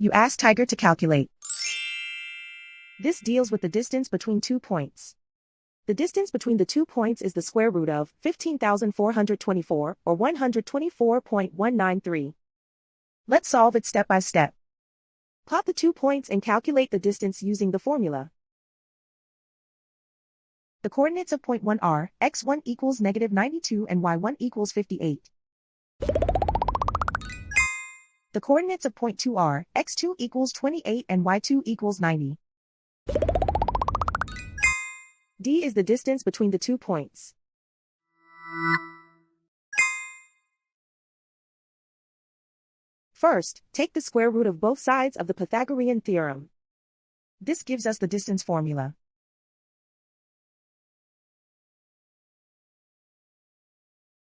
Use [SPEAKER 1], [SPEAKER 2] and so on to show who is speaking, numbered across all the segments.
[SPEAKER 1] You ask Tiger to calculate. This deals with the distance between 2 points. The distance between the 2 points is the square root of 15,424, or 124.193. Let's solve it step by step. Plot the 2 points and calculate the distance using the formula. The coordinates of point 1 are x1 equals -92 and y1 equals 58. The coordinates of point 2 are x2 equals 28 and y2 equals 90. D is the distance between the 2 points. First, take the square root of both sides of the Pythagorean theorem. This gives us the distance formula.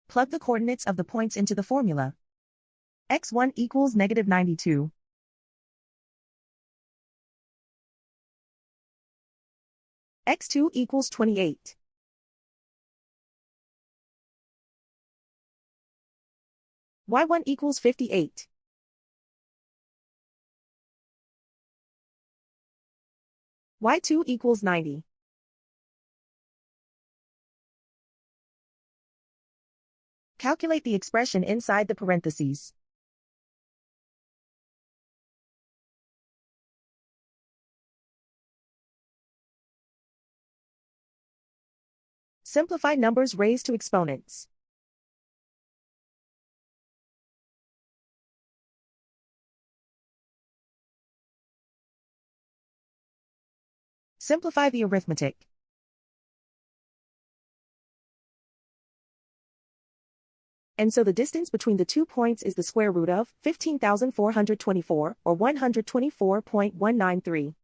[SPEAKER 1] Plug the coordinates of the points into the formula. x1 equals -92. x2 equals 28. y1 equals 58. y2 equals 90. Calculate the expression inside the parentheses. Simplify numbers raised to exponents. Simplify the arithmetic. And so the distance between the 2 points is the square root of 15,424, or 124.193.